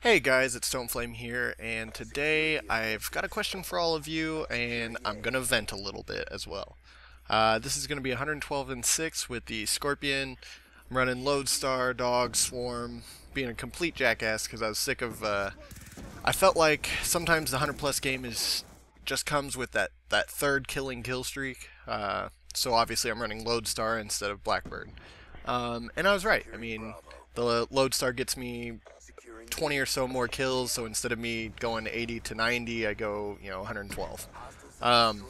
Hey guys, it's Stoneflame here, and today I've got a question for all of you, and I'm gonna vent a little bit as well. This is gonna be 112 and 6 with the Scorpion. I'm running Lodestar, Dog, Swarm, being a complete jackass because I was sick of. I felt like sometimes the 100 plus game is just comes with that third killing kill streak. So obviously I'm running Lodestar instead of Blackbird, and I was right. I mean, the Lodestar gets me 20 or so more kills, so instead of me going 80 to 90, I go, 112. Um,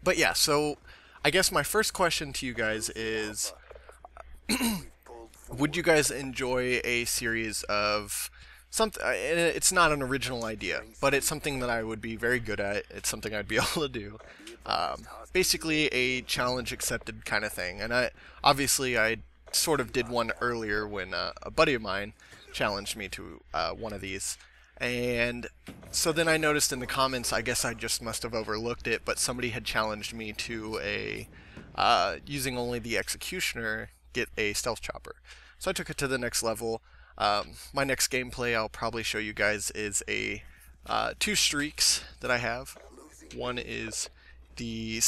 but yeah, so I guess my first question to you guys is, would you guys enjoy a series of something? It's not an original idea, but it's something that I would be very good at. It's something I'd be able to do. Basically, a challenge accepted kind of thing. And I sort of did one earlier when a buddy of mine challenged me to one of these. And so then I noticed in the comments, I guess I just must have overlooked it, but somebody had challenged me to a using only the executioner get a stealth chopper. So I took it to the next level. My next gameplay I'll probably show you guys is a two streaks that I have. One is the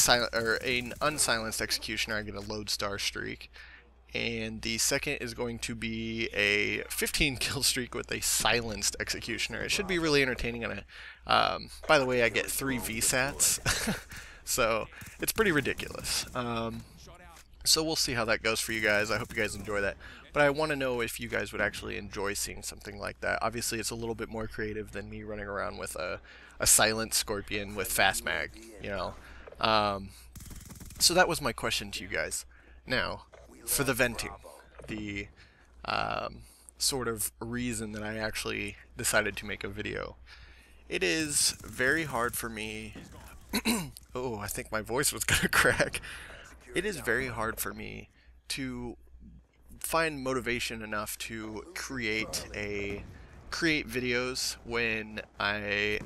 an unsilenced executioner. I get a Lodestar streak, and the second is going to be a 15 kill streak with a silenced executioner. It should be really entertaining. And by the way, I get 3 VSATs, so it's pretty ridiculous. So we'll see how that goes for you guys. I hope you guys enjoy that. But I want to know if you guys would actually enjoy seeing something like that. Obviously, it's a little bit more creative than me running around with a silent Scorpion with fast mag, you know. So that was my question to you guys. Now, for the venting, the sort of reason that I actually decided to make a video. It is very hard for me. Oh, I think my voice was gonna crack. It is very hard for me to find motivation enough to create videos when I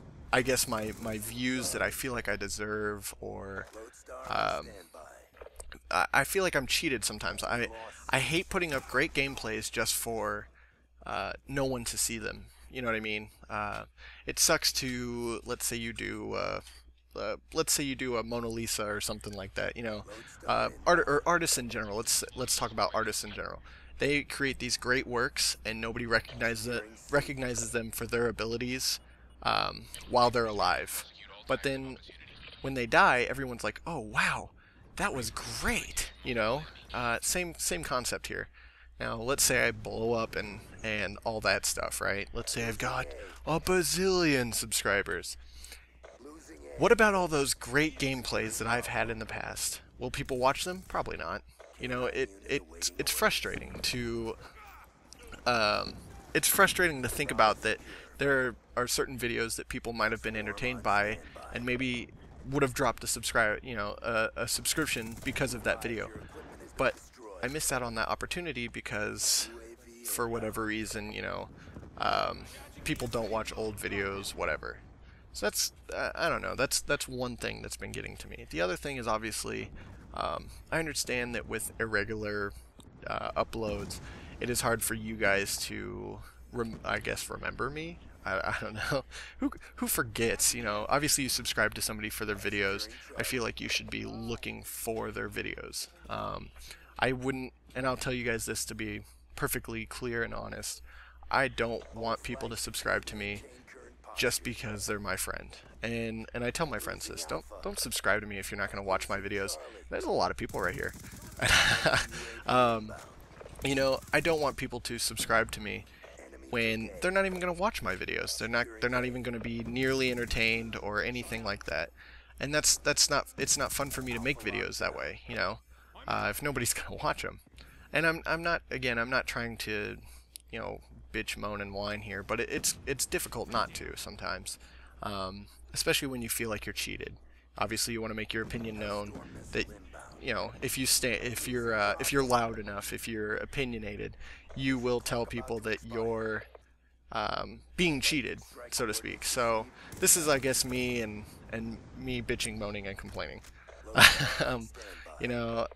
guess my views that I feel like I deserve, or um, I feel like I'm cheated sometimes. I hate putting up great gameplays just for no one to see them. You know what I mean? It sucks to, let's say you do a Mona Lisa or something like that. You know, artists in general. Let's talk about artists in general. They create these great works, and nobody recognizes them for their abilities while they're alive. But then when they die, everyone's like, "Oh wow, that was great." You know, same concept here. Now, let's say I blow up and all that stuff, right? Let's say I've got a bazillion subscribers. What about all those great gameplays that I've had in the past? Will people watch them? Probably not. You know, it's frustrating to it's frustrating to think about that there are certain videos that people might have been entertained by and maybe would have dropped a subscription because of that video. But I missed out on that opportunity because for whatever reason, people don't watch old videos, whatever. So that's I don't know. That's one thing that's been getting to me. The other thing is obviously I understand that with irregular uploads, it is hard for you guys to I guess remember me. I don't know. Who forgets? You know, obviously you subscribe to somebody for their videos. I feel like you should be looking for their videos. I wouldn't, and I'll tell you guys this to be perfectly clear and honest. I don't want people to subscribe to me just because they're my friend. And I tell my friends this: don't subscribe to me if you're not going to watch my videos. There's a lot of people right here. I don't want people to subscribe to me when they're not even going to watch my videos. They're not even going to be nearly entertained or anything like that. And it's not fun for me to make videos that way, if nobody's going to watch them. And I'm not trying to, bitch, moan, and whine here, but it's difficult not to sometimes, especially when you feel like you're cheated. Obviously, you want to make your opinion known. That if you're loud enough, if you're opinionated, you will tell people that you're being cheated, so to speak. So this is, I guess, me and me bitching, moaning, and complaining. um, you know,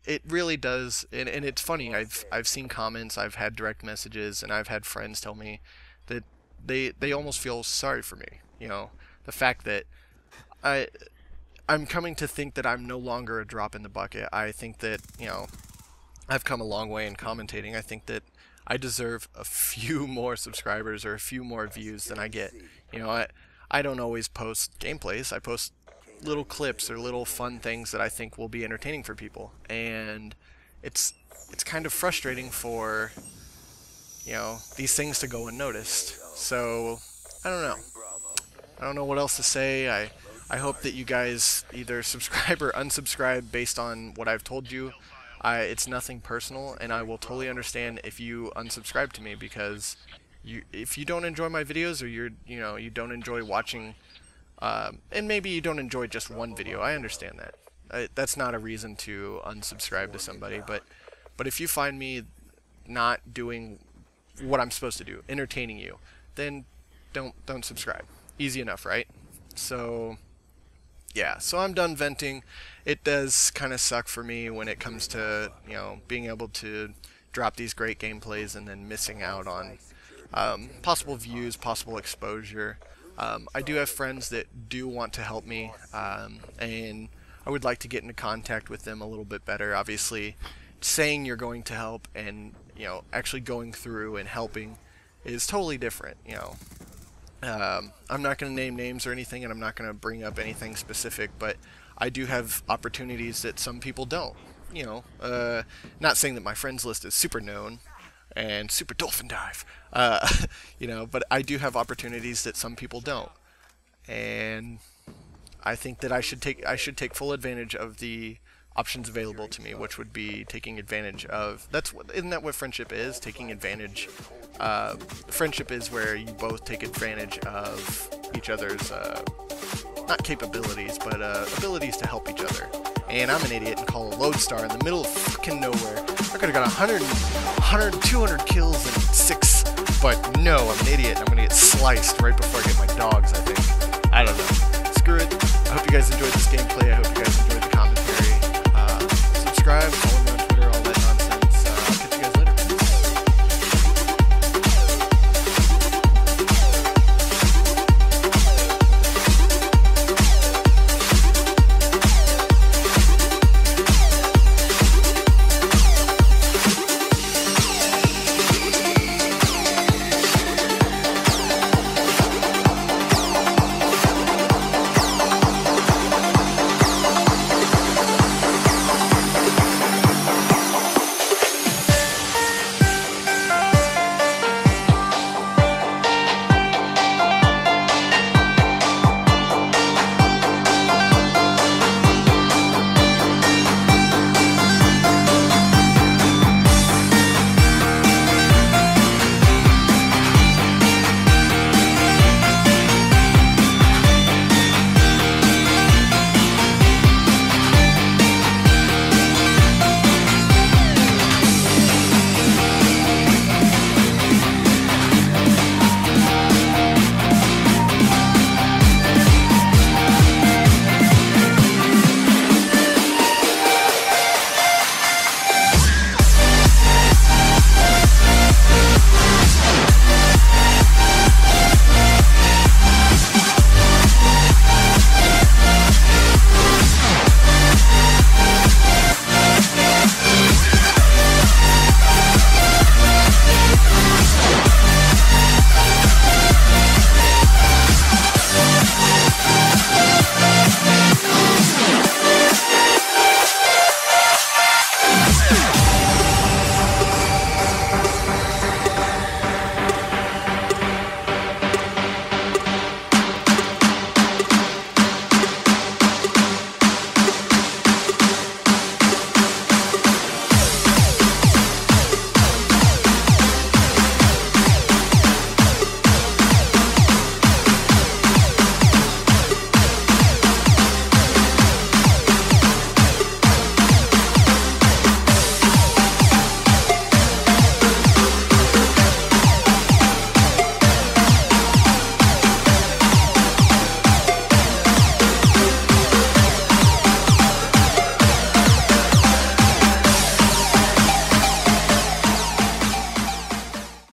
it really does, and it's funny. I've seen comments, I've had direct messages, and I've had friends tell me that they almost feel sorry for me. You know, the fact that I'm coming to think that I'm no longer a drop in the bucket. I think that, you know, I've come a long way in commentating. I think that I deserve a few more subscribers or a few more views than I get. You know, I don't always post gameplays. I post little clips or little fun things that I think will be entertaining for people. And it's kind of frustrating for, you know, these things to go unnoticed. So, I don't know. I don't know what else to say. I hope that you guys either subscribe or unsubscribe based on what I've told you. It's nothing personal, and I will totally understand if you unsubscribe to me, because if you don't enjoy my videos, or you don't enjoy watching, and maybe you don't enjoy just one video, I understand that. That's not a reason to unsubscribe to somebody, but if you find me not doing what I'm supposed to do, entertaining you, then don't subscribe. Easy enough, right? So yeah, so I'm done venting. It does kind of suck for me when it comes to, you know, being able to drop these great gameplays and then missing out on possible views, possible exposure. I do have friends that do want to help me, and I would like to get into contact with them a little bit better. Obviously, saying you're going to help and, you know, actually going through and helping is totally different, you know. I'm not going to name names or anything, and I'm not going to bring up anything specific, but I do have opportunities that some people don't. You know, not saying that my friends list is super known and super dolphin dive, you know, but I do have opportunities that some people don't, and I think that I should take full advantage of the options available to me, which would be taking advantage of, isn't that what friendship is? Taking advantage. Friendship is where you both take advantage of each other's, not capabilities, but abilities to help each other. And I'm an idiot and call a lodestar in the middle of fucking nowhere. I could have got 200 kills in 6, but no, I'm an idiot. I'm gonna get sliced right before I get my dogs, I think. I don't know. Screw it. I hope you guys enjoyed this gameplay. I hope you guys enjoyed the